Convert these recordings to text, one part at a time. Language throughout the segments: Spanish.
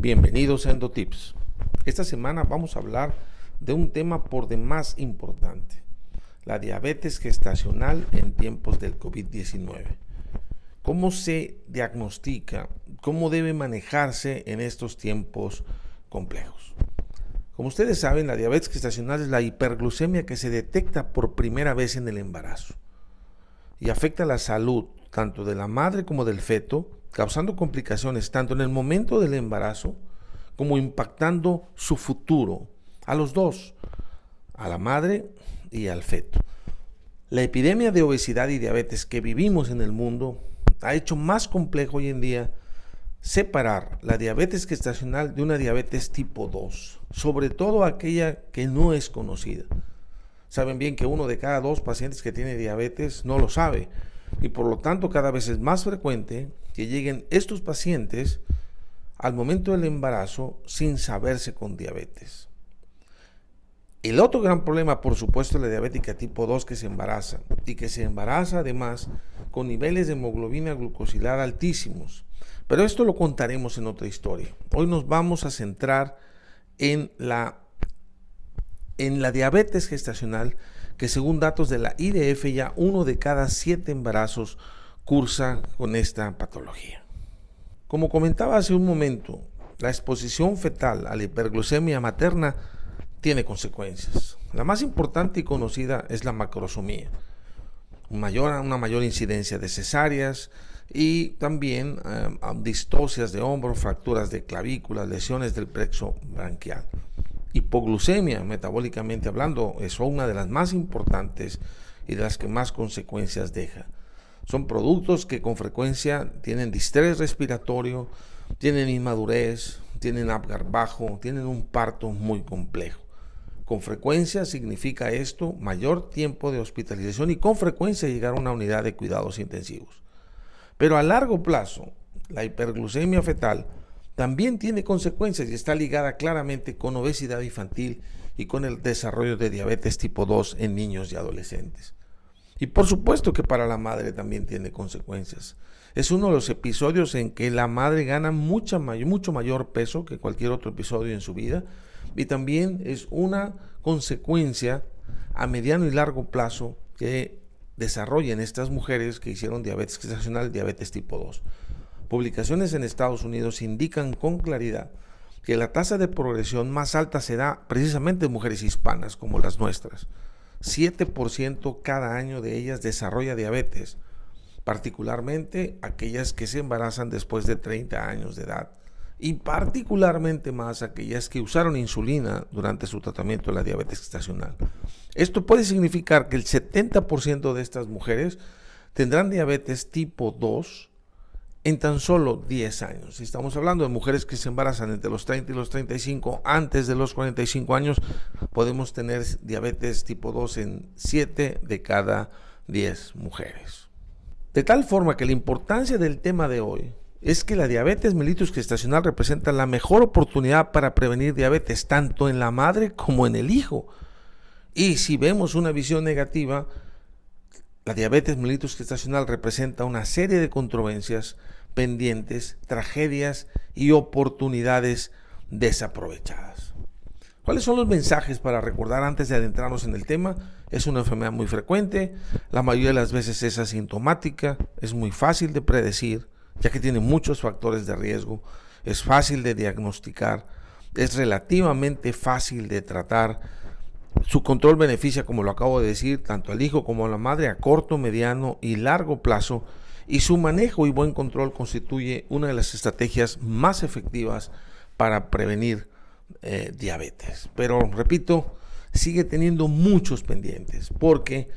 Bienvenidos a EndoTips. Esta semana vamos a hablar de un tema por demás importante: la diabetes gestacional en tiempos del COVID-19. ¿Cómo se diagnostica? ¿Cómo debe manejarse en estos tiempos complejos? Como ustedes saben, la diabetes gestacional es la hiperglucemia que se detecta por primera vez en el embarazo y afecta la salud tanto de la madre como del feto, causando complicaciones tanto en el momento del embarazo como impactando su futuro, a los dos, a la madre y al feto. La epidemia de obesidad y diabetes que vivimos en el mundo ha hecho más complejo hoy en día separar la diabetes gestacional de una diabetes tipo 2, sobre todo aquella que no es conocida. Saben bien que 1 de cada 2 pacientes que tiene diabetes no lo sabe, y por lo tanto cada vez es más frecuente que lleguen estos pacientes al momento del embarazo sin saberse con diabetes. El otro gran problema, por supuesto, es la diabética tipo 2 que se embaraza, y que se embaraza además con niveles de hemoglobina glucosilada altísimos. Pero esto lo contaremos en otra historia. Hoy nos vamos a centrar en la diabetes gestacional, que según datos de la IDF ya 1 de cada 7 embarazos cursa con esta patología. Como comentaba hace un momento, la exposición fetal a la hiperglucemia materna tiene consecuencias. La más importante y conocida es la macrosomía, una mayor incidencia de cesáreas y también distocias de hombro, fracturas de clavículas, lesiones del plexo branquial. Hipoglucemia, metabólicamente hablando, es una de las más importantes y de las que más consecuencias deja. Son productos que con frecuencia tienen distrés respiratorio, tienen inmadurez, tienen Apgar bajo, tienen un parto muy complejo. Con frecuencia significa esto mayor tiempo de hospitalización y con frecuencia llegar a una unidad de cuidados intensivos. Pero a largo plazo, la hiperglucemia fetal también tiene consecuencias y está ligada claramente con obesidad infantil y con el desarrollo de diabetes tipo 2 en niños y adolescentes. Y por supuesto que para la madre también tiene consecuencias. Es uno de los episodios en que la madre gana mucho mayor peso que cualquier otro episodio en su vida, y también es una consecuencia a mediano y largo plazo que desarrollan estas mujeres que hicieron diabetes gestacional, diabetes tipo 2. Publicaciones en Estados Unidos indican con claridad que la tasa de progresión más alta se da precisamente en mujeres hispanas como las nuestras. 7% cada año de ellas desarrolla diabetes, particularmente aquellas que se embarazan después de 30 años de edad, y particularmente más aquellas que usaron insulina durante su tratamiento de la diabetes gestacional. Esto puede significar que el 70% de estas mujeres tendrán diabetes tipo 2 en tan solo 10 años. Si estamos hablando de mujeres que se embarazan entre los 30 y los 35, antes de los 45 años, podemos tener diabetes tipo 2 en 7 de cada 10 mujeres. De tal forma que la importancia del tema de hoy es que la diabetes mellitus gestacional representa la mejor oportunidad para prevenir diabetes tanto en la madre como en el hijo. Y si vemos una visión negativa, la diabetes mellitus gestacional representa una serie de controversias pendientes, tragedias y oportunidades desaprovechadas. ¿Cuáles son los mensajes para recordar antes de adentrarnos en el tema? Es una enfermedad muy frecuente, la mayoría de las veces es asintomática, es muy fácil de predecir, ya que tiene muchos factores de riesgo, es fácil de diagnosticar, es relativamente fácil de tratar. Su control beneficia, como lo acabo de decir, tanto al hijo como a la madre a corto, mediano y largo plazo, y su manejo y buen control constituye una de las estrategias más efectivas para prevenir diabetes. Pero, repito, sigue teniendo muchos pendientes, porque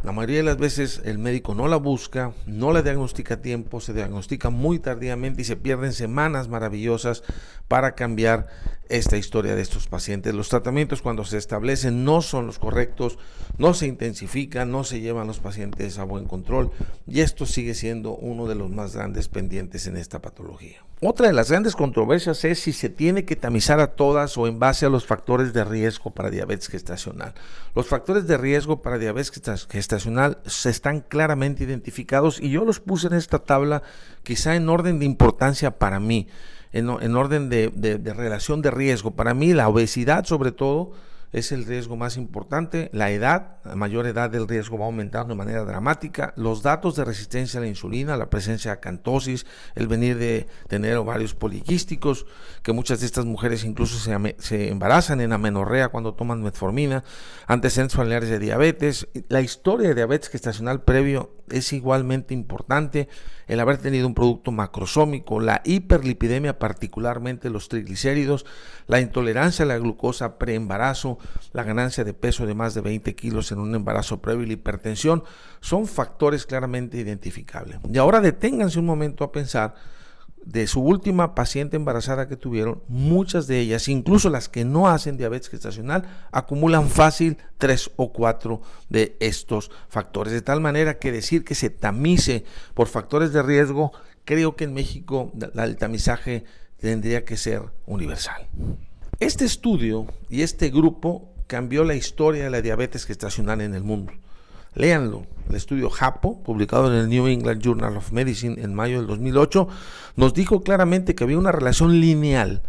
la mayoría de las veces el médico no la busca, no la diagnostica a tiempo, se diagnostica muy tardíamente y se pierden semanas maravillosas para cambiar esta historia de estos pacientes. Los tratamientos, cuando se establecen, no son los correctos, no se intensifican, no se llevan los pacientes a buen control, y esto sigue siendo uno de los más grandes pendientes en esta patología. Otra de las grandes controversias es si se tiene que tamizar a todas o en base a los factores de riesgo para diabetes gestacional. Los factores de riesgo para diabetes gestacional están claramente identificados y yo los puse en esta tabla quizá en orden de importancia para mí. en orden de relación de riesgo. Para mí la obesidad sobre todo es el riesgo más importante. La edad, a mayor edad el riesgo va aumentando de manera dramática. Los datos de resistencia a la insulina, la presencia de acantosis, el venir de tener ovarios poliquísticos, que muchas de estas mujeres incluso se embarazan en amenorrea cuando toman metformina, antecedentes familiares de diabetes. La historia de diabetes gestacional previo es igualmente importante, el haber tenido un producto macrosómico, la hiperlipidemia, particularmente los triglicéridos, la intolerancia a la glucosa preembarazo, la ganancia de peso de más de 20 kilos en un embarazo previo y la hipertensión, son factores claramente identificables. Y ahora deténganse un momento a pensar de su última paciente embarazada que tuvieron. Muchas de ellas, incluso las que no hacen diabetes gestacional, acumulan fácil 3 o 4 de estos factores, de tal manera que decir que se tamice por factores de riesgo, creo que en México el tamizaje tendría que ser universal. Este estudio y este grupo cambió la historia de la diabetes gestacional en el mundo. Léanlo. El estudio JAPO, publicado en el New England Journal of Medicine en mayo del 2008, nos dijo claramente que había una relación lineal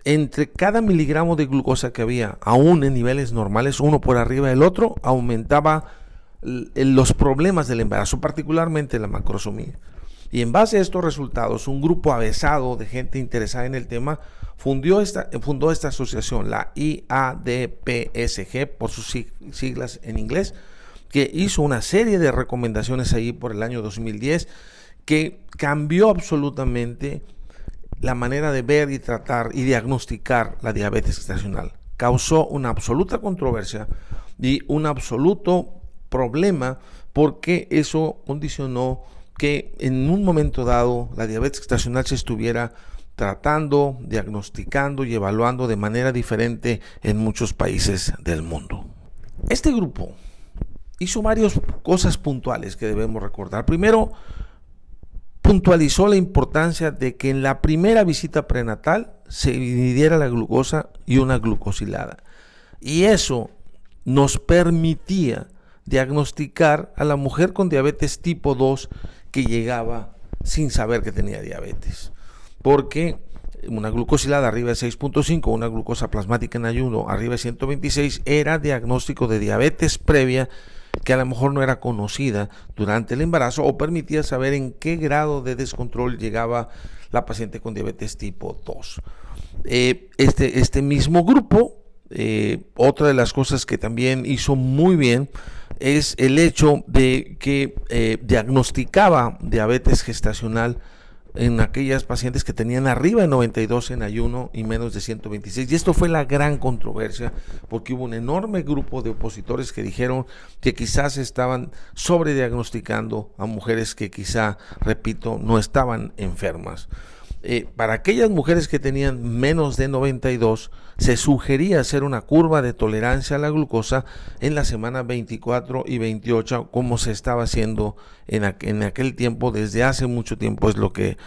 entre cada miligramo de glucosa que había, aún en niveles normales, uno por arriba del otro, aumentaba los problemas del embarazo, particularmente la macrosomía. Y en base a estos resultados, un grupo avesado de gente interesada en el tema fundó esta asociación, la IADPSG, por sus siglas en inglés, que hizo una serie de recomendaciones ahí por el año 2010 que cambió absolutamente la manera de ver y tratar y diagnosticar la diabetes gestacional. Causó una absoluta controversia y un absoluto problema porque eso condicionó que en un momento dado la diabetes gestacional se estuviera tratando, diagnosticando y evaluando de manera diferente en muchos países del mundo. Este grupo hizo varias cosas puntuales que debemos recordar. Primero, puntualizó la importancia de que en la primera visita prenatal se midiera la glucosa y una glucosilada. Y eso nos permitía diagnosticar a la mujer con diabetes tipo 2 que llegaba sin saber que tenía diabetes. Porque una glucosilada arriba de 6.5, una glucosa plasmática en ayuno arriba de 126 era diagnóstico de diabetes previa que a lo mejor no era conocida durante el embarazo o permitía saber en qué grado de descontrol llegaba la paciente con diabetes tipo 2. Este mismo grupo, otra de las cosas que también hizo muy bien es el hecho de que diagnosticaba diabetes gestacional en aquellas pacientes que tenían arriba de 92 en ayuno y menos de 126. Y esto fue la gran controversia porque hubo un enorme grupo de opositores que dijeron que quizás estaban sobrediagnosticando a mujeres que quizá, repito, no estaban enfermas. Para aquellas mujeres que tenían menos de 92, se sugería hacer una curva de tolerancia a la glucosa en la semana 24 y 28, como se estaba haciendo en aquel tiempo. Desde hace mucho tiempo es lo que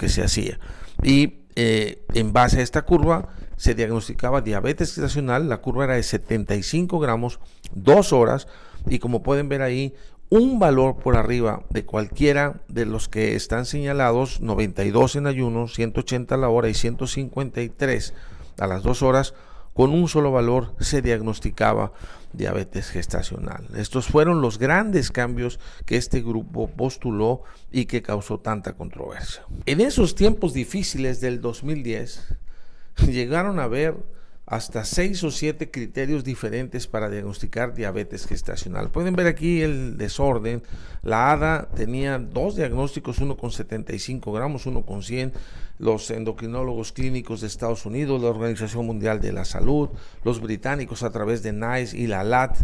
se hacía. Y en base a esta curva se diagnosticaba diabetes gestacional. La curva era de 75 gramos, 2 horas, y como pueden ver ahí, un valor por arriba de cualquiera de los que están señalados, 92 en ayuno, 180 a la hora y 153 a las 2 horas, con un solo valor se diagnosticaba diabetes gestacional. Estos fueron los grandes cambios que este grupo postuló y que causó tanta controversia. En esos tiempos difíciles del 2010, llegaron a ver hasta 6 o 7 criterios diferentes para diagnosticar diabetes gestacional. Pueden ver aquí el desorden. La ADA tenía 2 diagnósticos, uno con 75 gramos, uno con 100. Los endocrinólogos clínicos de Estados Unidos, la Organización Mundial de la Salud, los británicos a través de NICE y la LAT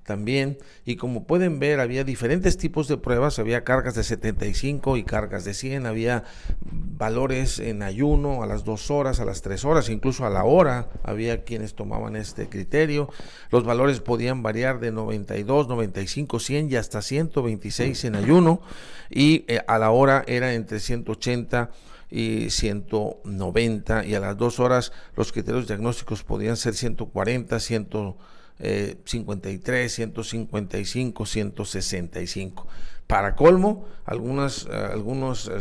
también. Y como pueden ver, había diferentes tipos de pruebas. Había cargas de 75 y cargas de 100. Había valores en ayuno a las 2 horas, a las 3 horas, incluso a la hora. Había quienes tomaban este criterio. Los valores podían variar de 92, 95, 100 y hasta 126 en ayuno. Y a la hora era entre 180 y 190. Y a las 2 horas los criterios diagnósticos podían ser 140, 153, 155, 165. Para colmo, algunas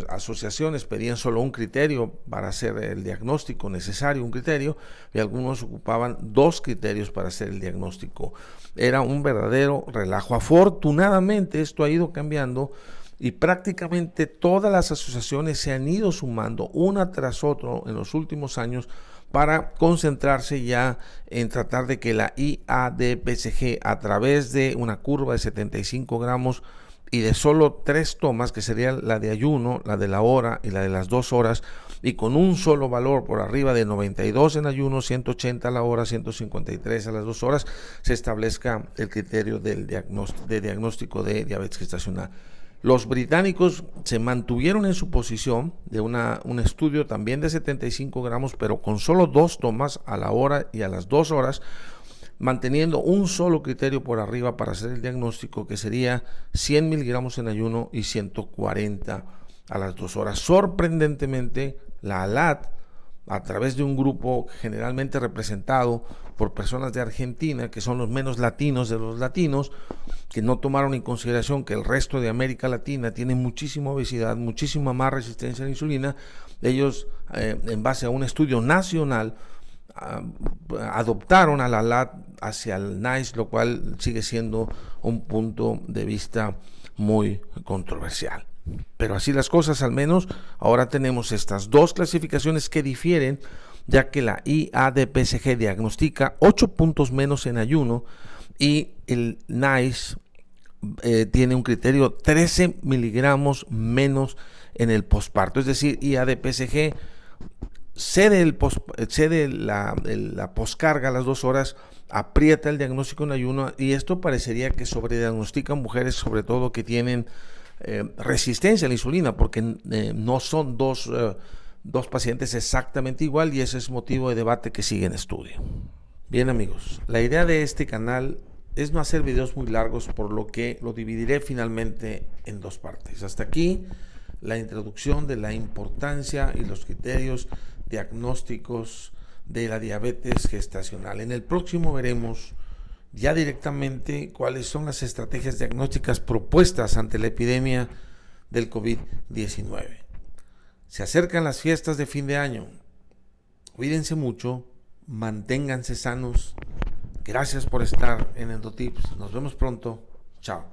asociaciones pedían solo un criterio para hacer el diagnóstico necesario, un criterio, y algunos ocupaban 2 criterios para hacer el diagnóstico. Era un verdadero relajo. Afortunadamente esto ha ido cambiando y prácticamente todas las asociaciones se han ido sumando una tras otra en los últimos años para concentrarse ya en tratar de que la IADPCG, a través de una curva de 75 gramos y de solo 3 tomas, que sería la de ayuno, la de la hora y la de las 2 horas, y con un solo valor por arriba de 92 en ayuno, 180 a la hora, 153 a las 2 horas, se establezca el criterio del diagnóstico de diabetes gestacional. Los británicos se mantuvieron en su posición de un estudio también de 75 gramos, pero con solo 2 tomas a la hora y a las 2 horas, manteniendo un solo criterio por arriba para hacer el diagnóstico, que sería 100 miligramos en ayuno y 140 a las 2 horas. Sorprendentemente, la ALAD, a través de un grupo generalmente representado por personas de Argentina, que son los menos latinos de los latinos, que no tomaron en consideración que el resto de América Latina tiene muchísima obesidad, muchísima más resistencia a la insulina, ellos, en base a un estudio nacional, adoptaron a la LAD hacia el NICE, lo cual sigue siendo un punto de vista muy controversial. Pero así las cosas, al menos ahora tenemos estas 2 clasificaciones que difieren, ya que la IADPCG diagnostica 8 puntos menos en ayuno y el NICE tiene un criterio 13 miligramos menos en el posparto. Es decir, IADPCG cede la poscarga a las 2 horas, aprieta el diagnóstico en ayuno, y esto parecería que sobrediagnostica mujeres, sobre todo que tienen resistencia a la insulina, porque no son dos pacientes exactamente igual, y ese es motivo de debate que sigue en estudio. Bien, amigos, la idea de este canal es no hacer videos muy largos, por lo que lo dividiré finalmente en 2 partes. Hasta aquí la introducción de la importancia y los criterios diagnósticos de la diabetes gestacional. En el próximo veremos ya directamente cuáles son las estrategias diagnósticas propuestas ante la epidemia del COVID-19. Se acercan las fiestas de fin de año. Cuídense mucho, manténganse sanos. Gracias por estar en Endotips. Nos vemos pronto. Chao.